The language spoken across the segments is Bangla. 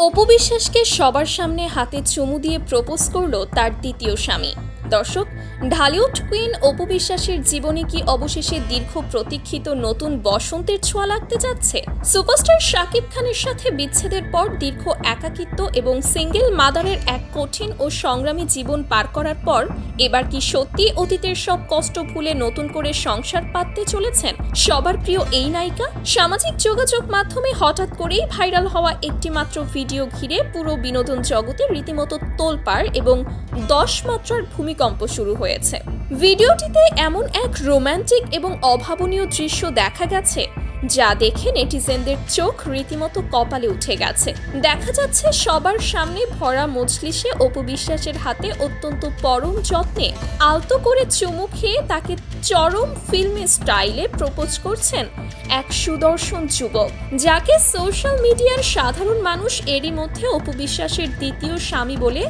অপু বিশ্বাসকে সবার সামনে হাতে চুমু দিয়ে প্রপোজ করলো তার দ্বিতীয় স্বামী। দর্শক, ঢালিউড কুইন অপু বিশ্বাসের জীবনে কি অবশেষে দীর্ঘ প্রতীক্ষিত নতুন বসন্তের ছোঁয়া লাগতে যাচ্ছে? সুপারস্টার শাকিব খানের সাথে বিচ্ছেদের পর দীর্ঘ একাকিত্ব এবং সিঙ্গেল মাদারের এক কঠিন ও সংগ্রামী জীবন পার করার পর এবার কি সত্যি অতীতের সব কষ্ট ভুলে নতুন করে সংসার পাততে চলেছেন সবার প্রিয় এই নায়িকা? সামাজিক যোগাযোগ মাধ্যমে হঠাৎ করেই ভাইরাল হওয়া একটি মাত্র ভিডিও ঘিরে পুরো বিনোদন জগতে রীতিমতো তোলপাড় এবং 10 মাত্রার ভূমিকম্প শুরু হয়েছে। ভিডিওটিতে এমন এক রোমান্টিক এবং অভাবনীয় দৃশ্য দেখা গেছে যা দেখে নেটিজেনদের চোখ রীতিমতো কপালে উঠে গেছে। দেখা যাচ্ছে সবার সামনে ভরা মজলিসে অপু বিশ্বাসের হাতে অত্যন্ত পরম যত্নে আলতো করে চুমু খেয়ে তাকে চরম ফিল্মি স্টাইলে প্রপোজ করছেন এক সুদর্শন যুবক, যাকে সোশ্যাল মিডিয়ার সাধারণ মানুষ এরই মধ্যে অপু বিশ্বাসের দ্বিতীয় স্বামী বলে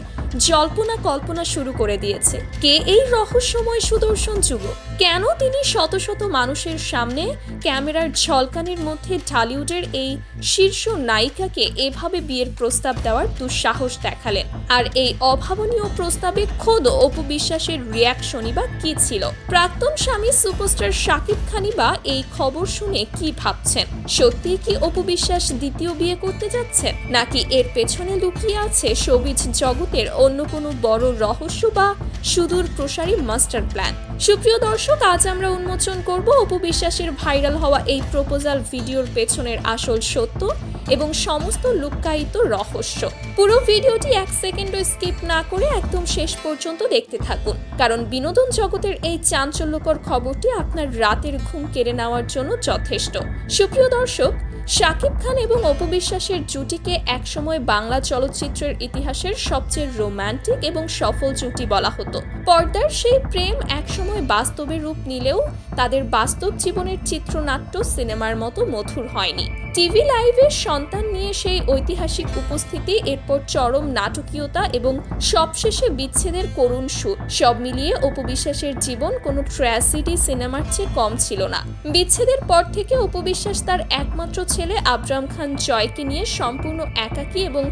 জল্পনা কল্পনা শুরু করে দিয়েছে। কে এই রহস্যময় সুদর্শন যুবক? কেন তিনি শত শত মানুষের সামনে ক্যামেরার ঝলকানির মধ্যে ঢালিউডের এই শীর্ষ নায়িকাকে এভাবে বিয়ের প্রস্তাব দেওয়ার দুঃসাহস দেখালেন? আর এই অভাবনীয় প্রস্তাবে খোদ অপু বিশ্বাসের রিয়াকশনই বা কি ছিল? প্রাক্তন স্বামী সুপারস্টার শাকিব খানই বা এই খবর শুনে কি ভাবছেন? সত্যি কি অপু বিশ্বাস দ্বিতীয় বিয়ে করতে যাচ্ছেন, নাকি এর পেছনে লুকিয়ে আছে শোবিজ জগতের অন্য কোনো বড় রহস্য বা সুদূর প্রসারী মাস্টার প্ল্যান? সুপ্রিয় দর্শক, আজ আমরা উন্মোচন করব অপু বিশ্বাসের ভাইরাল হওয়া এই প্রপোজাল ভিডিওর পেছনের আসল সত্য এবং সমস্ত লুক্কায়িত রহস্য। পুরো ভিডিওটি 1 সেকেন্ডও স্কিপ না করে একদম শেষ পর্যন্ত দেখতে থাকুন, কারণ বিনোদন জগতের এই চাঞ্চল্যকর খবরটি আপনার রাতের ঘুম কেড়ে নেওয়ার জন্য যথেষ্ট। সুপ্রিয় দর্শক, শাকিব খান এবং অপু বিশ্বাসের জুটিকে একসময় বাংলা চলচ্চিত্রের ইতিহাসের সবচেয়ে রোমান্টিক এবং সফল জুটি বলা হতো। পর্দার সেই প্রেম একসময় বাস্তবে রূপ নিলেও তাদের বাস্তব জীবনের চিত্রনাট্য সিনেমার মতো মধুর হয়নি। টিভি লাইভে সন্তান নিয়ে সেই ঐতিহাসিক উপস্থিতি, এরপর চরম নাটকীয়তা এবং সবশেষে বিচ্ছেদের করুণ সুর, সব মিলিয়ে অপু বিশ্বাসের জীবন কোনো ট্র্যাজেডি সিনেমার চেয়ে কম ছিল না। বিচ্ছেদের পর থেকে অপু বিশ্বাস তার একমাত্র ছেলে আবরাম খান জয়কে নিয়ে সম্পূর্ণ একাকী এবং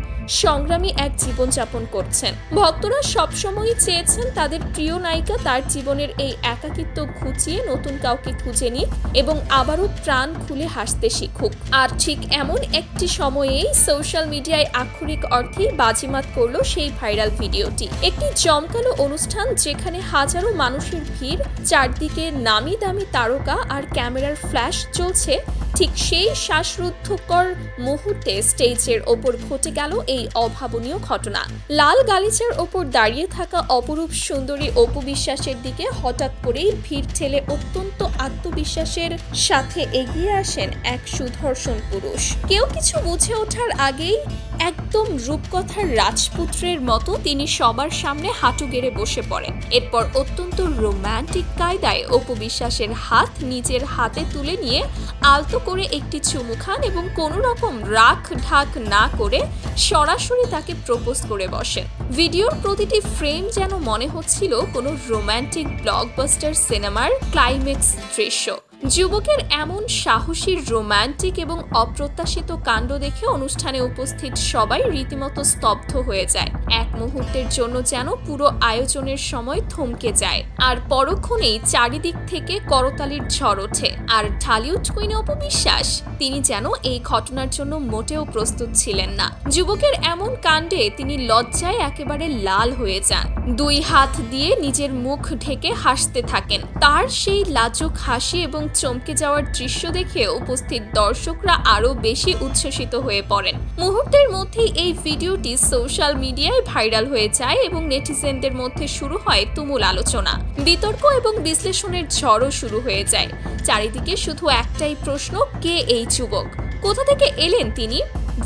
সংগ্রামী এক জীবনযাপন করছেন। ভক্তরা সবসময়ই চেয়েছেন তাদের প্রিয় নায়িকা তার জীবনের এই একাকিত্ব ঘুচিয়ে নতুন কাউকে খুঁজে নিক এবং আবারও প্রাণ খুলে হাসতে শিখুক। আর ঠিক এমন একটি সময়েই সোশ্যাল মিডিয়ায় আক্ষরিক অর্থেই বাজিমাত করলো সেই ভাইরাল ভিডিওটি। একটি জমকালো অনুষ্ঠান যেখানে হাজারো মানুষের ভিড়, চারদিকে নামি দামি তারকা আর ক্যামেরার ফ্ল্যাশ চলছে, ঠিক সেই শ্বাসরুদ্ধকর মুহূর্তে স্টেজের ওপর ঘটে গেল এই অভাবনীয় ঘটনা। লাল গালিচার ওপর দাঁড়িয়ে থাকা অপরূপ সুন্দরী অপু বিশ্বাসের দিকে হঠাৎ করেই ভিড় ঠেলে অত্যন্ত আত্মবিশ্বাসের সাথে এগিয়ে আসেন এক সুদর্শন পুরুষ। কেউ কিছু বুঝে ওঠার আগেই একদম রূপকথার রাজপুত্রের মতো তিনি সবার সামনে হাঁটু গেড়ে বসে পড়েন। এরপর অত্যন্ত রোমান্টিক কায়দায় অপু বিশ্বাসের হাত নিজের হাতে তুলে নিয়ে আলতো করে একটি চুমু খান এবং কোনো রকম রাখ ঢাক না করে সরাসরি তাকে প্রপোজ করে বসেন। ভিডিওর প্রতিটি ফ্রেম যেন মনে হচ্ছিল কোনো রোমান্টিক ব্লকবাস্টার সিনেমার ক্লাইম্যাক্স দৃশ্য। যুবকের এমন সাহসী, রোমান্টিক এবং অপ্রত্যাশিত কাণ্ড দেখে অনুষ্ঠানে উপস্থিত সবাই রীতিমতো স্তব্ধ হয়ে যায়। এক মুহূর্তের জন্য যেন পুরো আয়োজনের সময় থমকে যায়, আর পরক্ষণেই চারিদিক থেকে করতালির ঝড় ওঠে। আর ঢালিউড কুইন অপু বিশ্বাস, তিনি যেন এই ঘটনার জন্য মোটেও প্রস্তুত ছিলেন না। যুবকের এমন কাণ্ডে তিনি লজ্জায় একেবারে লাল হয়ে যান। 2 হাত দিয়ে নিজের মুখ ঢেকে হাসতে থাকেন। তার সেই লাজুক হাসি এবং চমকে যাওয়ার দৃশ্য দেখে উপস্থিত দর্শকরা আরো বেশি উচ্ছ্বসিত হয়ে পড়েন। মুহূর্তের মধ্যেই এই ভিডিওটি সোশ্যাল মিডিয়ায় ভাইরাল হয়ে যায় এবং নেটিজেনদের মধ্যে শুরু হয় তুমুল আলোচনা, বিতর্ক এবং বিশ্লেষণের ঝড়ও শুরু হয়ে যায়। চারিদিকে শুধু একটাই প্রশ্ন, কে এই যুবক? কোথা থেকে এলেন তিনি?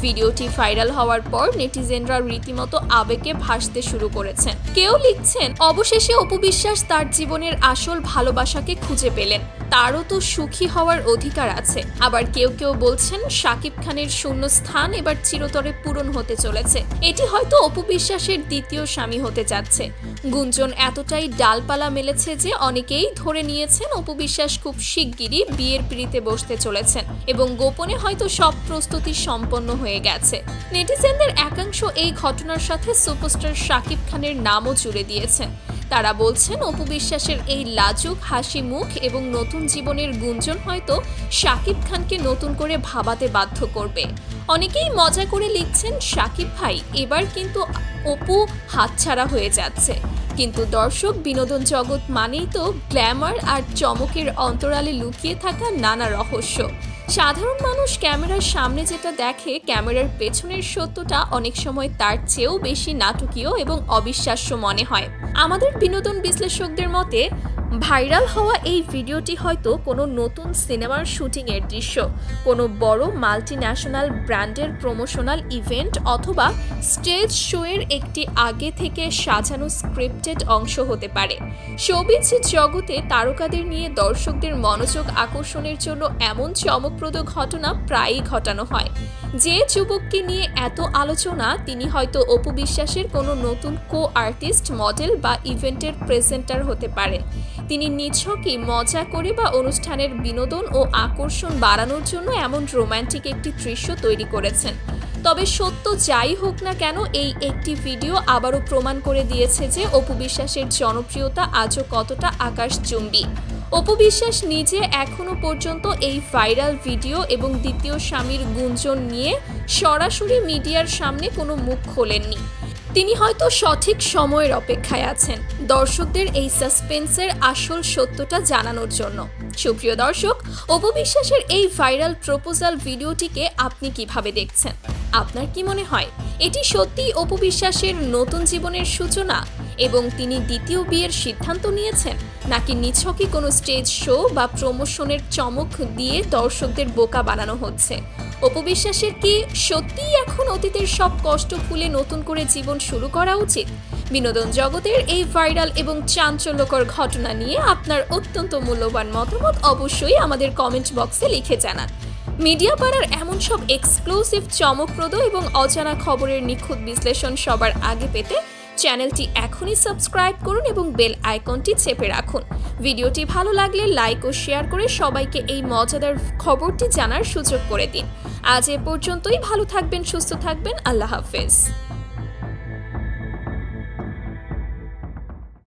ভিডিওটি ভাইরাল হওয়ার পর নেটিজেনরা রীতিমতো আবেগে ভাসতে শুরু করেছেন। কেউ লিখছেন, অবশেষে অপু বিশ্বাস তার জীবনের আসল ভালোবাসাকে খুঁজে পেলেন। তারও তো সুখী হওয়ার অধিকার আছে। আবার কেউ কেউ বলছেন শাকিব খানের শূন্য স্থান এবার চিরতরে পূরণ হতে চলেছে। এটি হয়তো অপু বিশ্বাসের দ্বিতীয় স্বামী হতে যাচ্ছে। গুঞ্জন এতটাই ডালপালা মেলেছে যে অনেকেই ধরে নিয়েছেন অপু বিশ্বাস খুব শিগগিরই বিয়ের পিঁড়িতে বসতে চলেছেন এবং গোপনে হয়তো সব প্রস্তুতি সম্পন্ন হয়ে গেছে। নেটিজেনদের একাংশ এই ঘটনার সাথে সুপারস্টার শাকিব খানের নামও জুড়ে দিয়েছেন। তারা বলছেন অপু বিশ্বাসের এই লাজুক হাসি মুখ এবং নতুন জীবনের গুঞ্জন হয়তো শাকিব খানকে নতুন করে ভাবাতে বাধ্য করবে। অনেকেই মজা করে লিখছেন, শাকিব ভাই এবার কিন্তু অপু হাতছাড়া হয়ে যাচ্ছে। কিন্তু দর্শক, বিনোদন জগৎ মানেই তো গ্ল্যামার আর চমকের অন্তরালে লুকিয়ে থাকা নানা রহস্য। সাধারণ মানুষ ক্যামেরার সামনে যেটা দেখে, ক্যামেরার পেছনের সত্যটা অনেক সময় তার চেয়েও বেশি নাটকীয় এবং অবিশ্বাস্য মনে হয়। আমাদের বিনোদন বিশ্লেষকদের মতে ভাইরাল হওয়া এই ভিডিওটি হয়তো কোনো নতুন সিনেমার শুটিংয়ের দৃশ্য, কোনো বড় মাল্টিন্যাশনাল ব্র্যান্ডের প্রমোশনাল ইভেন্ট অথবা স্টেজ শোয়ের একটি আগে থেকে সাজানো স্ক্রিপ্টেড অংশ হতে পারে। শোবিজ জগতে তারকাদের নিয়ে দর্শকদের মনোযোগ আকর্ষণের জন্য এমন চমকপ্রদ ঘটনা প্রায়ই ঘটানো হয়। যে যুবককে নিয়ে এত আলোচনা, তিনি হয়তো অপু বিশ্বাসের কোনো নতুন আর্টিস্ট, মডেল বা ইভেন্টের প্রেজেন্টার হতে পারেন। তিনি নিছকই মজা করে বা অনুষ্ঠানের বিনোদন ও আকর্ষণ বাড়ানোর জন্য এমন রোমান্টিক একটি দৃশ্য তৈরি করেছেন। তবে সত্য যাই হোক না কেন, এই একটি ভিডিও আবারও প্রমাণ করে দিয়েছে যে অপু বিশ্বাসের জনপ্রিয়তা আজও কতটা আকাশচুম্বী। অপু বিশ্বাস নিজে এখনো পর্যন্ত এই ভাইরাল ভিডিও এবং দ্বিতীয় স্বামীর গুঞ্জন নিয়ে সরাসরি মিডিয়ার সামনে কোনো মুখ খোলেননি। তিনি হয়তো সঠিক সময়ের অপেক্ষায় আছেন দর্শকদের এই সাসপেন্সের আসল সত্যটা জানানোর জন্য। সুপ্রিয় দর্শক, অপু বিশ্বাসের এই ভাইরাল প্রপোজাল ভিডিওটিকে আপনি কিভাবে দেখছেন? আপনার কি মনে হয় এটি সত্যিই অপু বিশ্বাসের নতুন জীবনের সূচনা এবং তিনি দ্বিতীয় বিয়ের সিদ্ধান্ত নিয়েছেন, নাকি নিছকই কোনো স্টেজ শো বা প্রমোশনের চমক দিয়ে দর্শকদের বোকা বানানো হচ্ছে? অপু বিশ্বাসের কি সত্যিই এখন অতীতের সব কষ্ট ভুলে নতুন করে জীবন শুরু করা উচিত? বিনোদন জগতের এই ভাইরাল এবং চাঞ্চল্যকর ঘটনা নিয়ে আপনার অত্যন্ত মূল্যবান মতামত অবশ্যই আমাদের কমেন্ট বক্সে লিখে জানান। মিডিয়া পাড়ার এমন সব এক্সক্লুসিভ, চমকপ্রদ এবং অজানা খবরের নিখুঁত বিশ্লেষণ সবার আগে পেতে চ্যানেলটি এখনই সাবস্ক্রাইব করুন এবং বেল আইকনটি চেপে রাখুন। ভিডিওটি ভালো লাগলে লাইক ও শেয়ার করে সবাইকে এই মজাদার খবরটি জানার সুযোগ করে দিন। আজ এ পর্যন্তই। ভালো থাকবেন, সুস্থ থাকবেন। আল্লাহ হাফেজ।